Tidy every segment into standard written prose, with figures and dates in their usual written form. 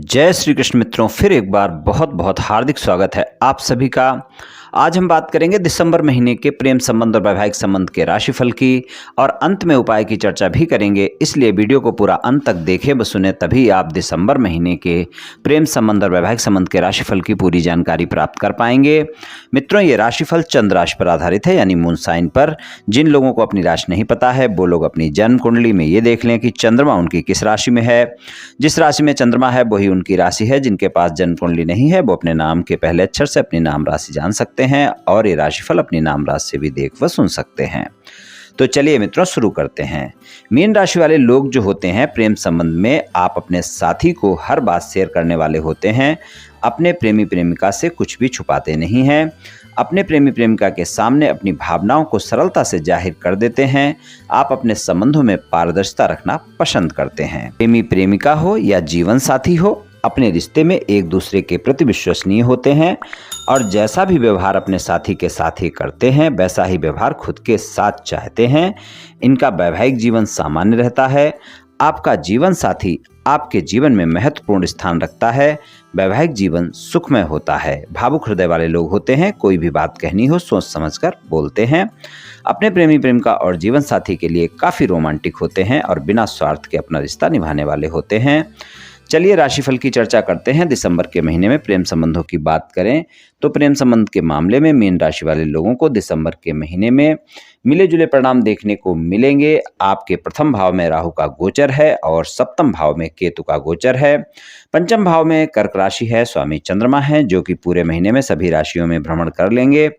जय श्री कृष्ण मित्रों, फिर एक बार बहुत बहुत हार्दिक स्वागत है आप सभी का। आज हम बात करेंगे दिसंबर महीने के प्रेम संबंध और वैवाहिक संबंध के राशिफल की और अंत में उपाय की चर्चा भी करेंगे। इसलिए वीडियो को पूरा अंत तक देखें व सुने, तभी आप दिसंबर महीने के प्रेम संबंध और वैवाहिक संबंध के राशिफल की पूरी जानकारी प्राप्त कर पाएंगे। मित्रों, ये राशिफल चंद्र राशि पर आधारित है, यानी मून साइन पर। जिन लोगों को अपनी राशि नहीं पता है वो लोग अपनी जन्म कुंडली में ये देख लें कि चंद्रमा उनकी किस राशि में है। जिस राशि में चंद्रमा है वही उनकी राशि है। जिनके पास जन्म कुंडली नहीं है वो अपने नाम के पहले अक्षर से अपनी नाम राशि जान सकते हैं और ये राशिफल अपनी नाम राशि से भी देख व सुन सकते हैं। तो चलिए मित्रों, शुरू करते हैं। मीन राशि वाले लोग जो होते हैं, प्रेम संबंध में आप अपने साथी को हर बात शेयर करने वाले होते हैं। अपने प्रेमी प्रेमिका से कुछ भी छुपाते नहीं हैं। अपने प्रेमी प्रेमिका के सामने अपनी भावनाओं को सरलता से जाहिर कर देते हैं। आप अपने संबंधों में पारदर्शिता रखना पसंद करते हैं। प्रेमी प्रेमिका हो या जीवन साथी हो, अपने रिश्ते में एक दूसरे के प्रति विश्वसनीय होते हैं और जैसा भी व्यवहार अपने साथी के साथ ही करते हैं वैसा ही व्यवहार खुद के साथ चाहते हैं। इनका वैवाहिक जीवन सामान्य रहता है। आपका जीवन साथी आपके जीवन में महत्वपूर्ण स्थान रखता है। वैवाहिक जीवन सुखमय होता है। भावुक हृदय वाले लोग होते हैं। कोई भी बात कहनी हो सोच समझकर बोलते हैं। अपने प्रेमी प्रेमिका और जीवन साथी के लिए काफ़ी रोमांटिक होते हैं और बिना स्वार्थ के अपना रिश्ता निभाने वाले होते हैं। चलिए राशिफल की चर्चा करते हैं। दिसंबर के महीने में प्रेम संबंधों की बात करें तो प्रेम संबंध के मामले में मीन राशि वाले लोगों को दिसंबर के महीने में मिले जुले परिणाम देखने को मिलेंगे। आपके प्रथम भाव में राहु का गोचर है और सप्तम भाव में केतु का गोचर है। पंचम भाव में कर्क राशि है, स्वामी चंद्रमा है, जो कि पूरे महीने में सभी राशियों में भ्रमण कर लेंगे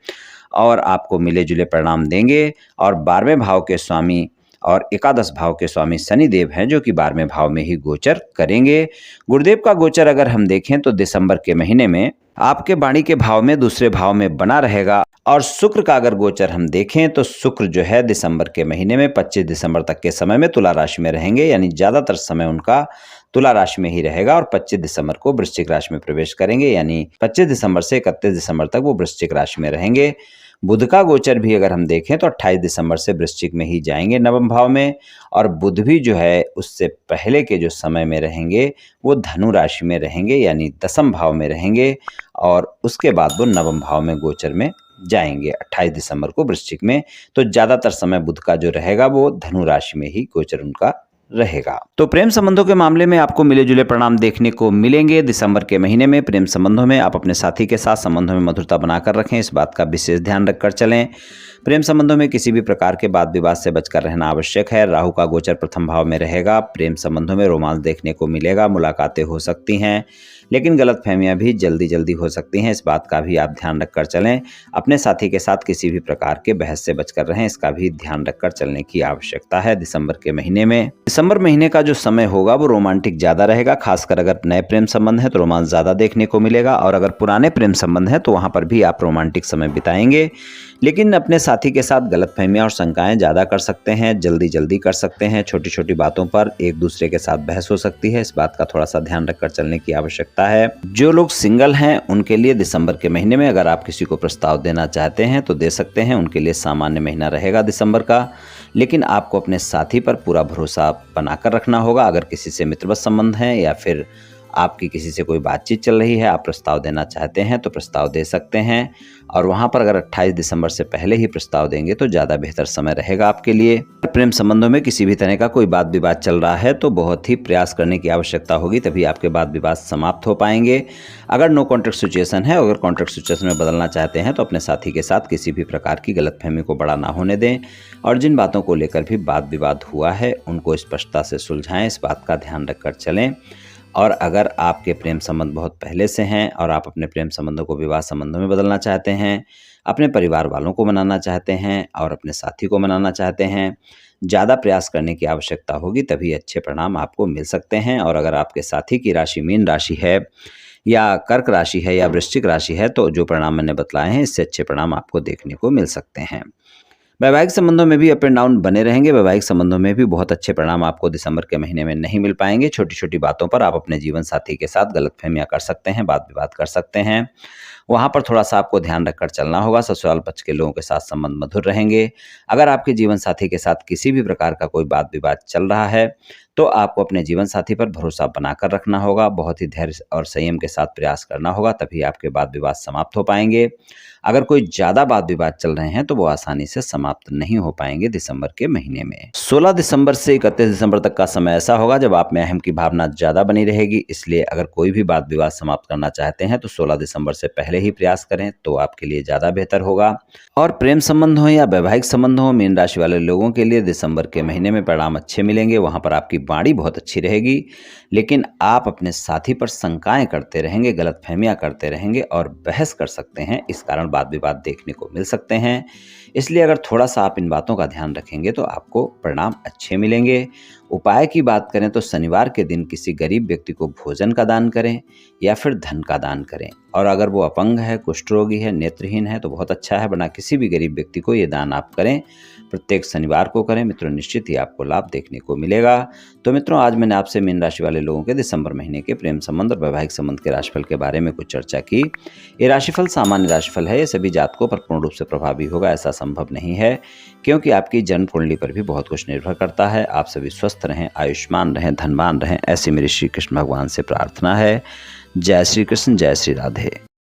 और आपको मिले जुले परिणाम देंगे। और 12वें भाव के स्वामी और एकादश भाव के स्वामी शनिदेव हैं, जो कि 12वें भाव में ही गोचर करेंगे। गुरुदेव का गोचर अगर हम देखें तो दिसंबर के महीने में आपके वाणी के भाव में दूसरे भाव में बना रहेगा। और शुक्र का अगर गोचर हम देखें तो शुक्र जो है दिसंबर के महीने में 25 दिसंबर तक के समय में तुला राशि में रहेंगे, यानी ज़्यादातर समय उनका तुला राशि में ही रहेगा और 25 दिसंबर को वृश्चिक राशि में प्रवेश करेंगे, यानी 25 दिसंबर से 31 दिसंबर तक वो वृश्चिक राशि में रहेंगे। बुध का गोचर भी अगर हम देखें तो 28 दिसंबर से वृश्चिक में ही जाएंगे, नवम भाव में। और बुध भी जो है उससे पहले के जो समय में रहेंगे वो धनु राशि में रहेंगे, यानी दसम भाव में रहेंगे और उसके बाद वो नवम भाव में गोचर में जाएंगे 28 दिसंबर को वृश्चिक में। तो ज़्यादातर समय बुध का जो रहेगा वो धनु राशि में ही गोचर उनका रहेगा। तो प्रेम संबंधों के मामले में आपको मिले जुले परिणाम देखने को मिलेंगे। दिसंबर के महीने में प्रेम संबंधों में आप अपने साथी के साथ संबंधों में मधुरता बनाकर रखें, इस बात का विशेष ध्यान रखकर चलें। प्रेम संबंधों में किसी भी प्रकार के वाद विवाद से बचकर रहना आवश्यक है। राहु का गोचर प्रथम भाव में रहेगा। प्रेम संबंधों में रोमांस देखने को मिलेगा, मुलाकातें हो सकती हैं, लेकिन गलतफहमियां भी जल्दी जल्दी हो सकती हैं, इस बात का भी आप ध्यान रखकर चलें। अपने साथी के साथ किसी भी प्रकार के बहस से बचकर रहें, इसका भी ध्यान रखकर चलने की आवश्यकता है दिसंबर के महीने में। दिसंबर महीने का जो समय होगा वो रोमांटिक ज़्यादा रहेगा, खासकर अगर नए प्रेम संबंध है तो रोमांस ज़्यादा देखने को मिलेगा और अगर पुराने प्रेम संबंध है तो वहाँ पर भी आप रोमांटिक समय बिताएंगे। लेकिन अपने साथी के साथ गलतफहमियां और शंकाएं ज़्यादा कर सकते हैं, जल्दी जल्दी कर सकते हैं। छोटी छोटी बातों पर एक दूसरे के साथ बहस हो सकती है, इस बात का थोड़ा सा ध्यान रखकर चलने की आवश्यकता है। जो लोग सिंगल हैं उनके लिए दिसंबर के महीने में अगर आप किसी को प्रस्ताव देना चाहते हैं तो दे सकते हैं। उनके लिए सामान्य महीना रहेगा दिसंबर का, लेकिन आपको अपने साथी पर पूरा भरोसा बनाकर रखना होगा। अगर किसी से मित्रवत संबंध है या फिर आपकी किसी से कोई बातचीत चल रही है, आप प्रस्ताव देना चाहते हैं तो प्रस्ताव दे सकते हैं। और वहाँ पर अगर 28 दिसंबर से पहले ही प्रस्ताव देंगे तो ज़्यादा बेहतर समय रहेगा आपके लिए। प्रेम संबंधों में किसी भी तरह का कोई वाद विवाद चल रहा है तो बहुत ही प्रयास करने की आवश्यकता होगी, तभी आपके वाद विवाद समाप्त हो पाएंगे। अगर नो कॉन्ट्रैक्ट सिचुएशन है, अगर कॉन्ट्रैक्ट सिचुएशन में बदलना चाहते हैं तो अपने साथी के साथ किसी भी प्रकार की गलतफहमी को बड़ा ना होने दें और जिन बातों को लेकर भी वाद विवाद हुआ है उनको स्पष्टता से सुलझाएं, इस बात का ध्यान रखकर चलें। और अगर आपके प्रेम संबंध बहुत पहले से हैं और आप अपने प्रेम संबंधों को विवाह संबंधों में बदलना चाहते हैं, अपने परिवार वालों को मनाना चाहते हैं और अपने साथी को मनाना चाहते हैं, ज़्यादा प्रयास करने की आवश्यकता होगी, तभी अच्छे परिणाम आपको मिल सकते हैं। और अगर आपके साथी की राशि मीन राशि है या कर्क राशि है या वृश्चिक राशि है तो जो परिणाम मैंने बतलाए हैं इससे अच्छे परिणाम आपको देखने को मिल सकते हैं। वैवाहिक संबंधों में भी अप एंड डाउन बने रहेंगे। वैवाहिक संबंधों में भी बहुत अच्छे परिणाम आपको दिसंबर के महीने में नहीं मिल पाएंगे। छोटी छोटी बातों पर आप अपने जीवन साथी के साथ गलतफहमियां कर सकते हैं, वाद विवाद कर सकते हैं वहाँ पर थोड़ा-सा आपको ध्यान रखकर चलना होगा। ससुराल पक्ष के लोगों के साथ संबंध मधुर रहेंगे। अगर आपके जीवन साथी के साथ किसी भी प्रकार का कोई वाद-विवाद चल रहा है, तो आपको अपने जीवन साथी पर भरोसा बनाकर रखना होगा। बहुत ही धैर्य और संयम के साथ प्रयास करना होगा, तभी आपके वाद-विवाद समाप्त हो पाएँगे। अगर कोई ज़्यादा वाद-विवाद चल रहे हैं, तो वो आसानी से समाप्त नहीं हो पाएँगे दिसंबर के महीने में। 16 दिसंबर से 31 दिसंबर तक का समय ऐसा होगा जब आप में अहम की भावना ज़्यादा बनी रहेगी। इसलिए अगर कोई भी वाद-विवाद समाप्त करना चाहते हैं, तो 16 दिसंबर से पहले ही प्रयास करें, तो आपके लिए ज़्यादा बेहतर होगा। और प्रेम संबंध हो या वैवाहिक संबंध हो, मीन राशि वाले लोगों के लिए दिसंबर के महीने में परिणाम अच्छे मिलेंगे। वहाँ पर आपकी वाणी बहुत अच्छी रहेगी, लेकिन आप अपने साथी पर शंकाएँ करते रहेंगे, गलतफ़हमियाँ करते रहेंगे और बहस कर सकते हैं। इस कारण वाद-विवाद देखने को मिल सकते हैं। इसलिए अगर थोड़ा-सा आप इन बातों का ध्यान रखेंगे, तो आपको परिणाम अच्छे मिलेंगे। उपाय की बात करें तो शनिवार के दिन किसी गरीब व्यक्ति को भोजन का दान करें या फिर धन का दान करें। और अगर वो अपंग है, कुष्ठ रोगी है, नेत्रहीन है, तो बहुत अच्छा है, वरना किसी भी गरीब व्यक्ति को ये दान आप करें। प्रत्येक शनिवार को करें मित्रों, निश्चित ही आपको लाभ देखने को मिलेगा। तो मित्रों, आज मैंने आपसे मीन राशि वाले लोगों के दिसंबर महीने के प्रेम संबंध और वैवाहिक संबंध के राशिफल के बारे में कुछ चर्चा की। ये राशिफल सामान्य राशिफल है। ये सभी जातकों पर पूर्ण रूप से प्रभावी होगा ऐसा संभव नहीं है, क्योंकि आपकी जन्म कुंडली पर भी बहुत कुछ निर्भर करता है। आप सभी स्वस्थ रहें, आयुष्मान रहें, धनवान रहें, ऐसी मेरी श्री कृष्ण भगवान से प्रार्थना है। जय श्री कृष्ण, जय श्री राधे।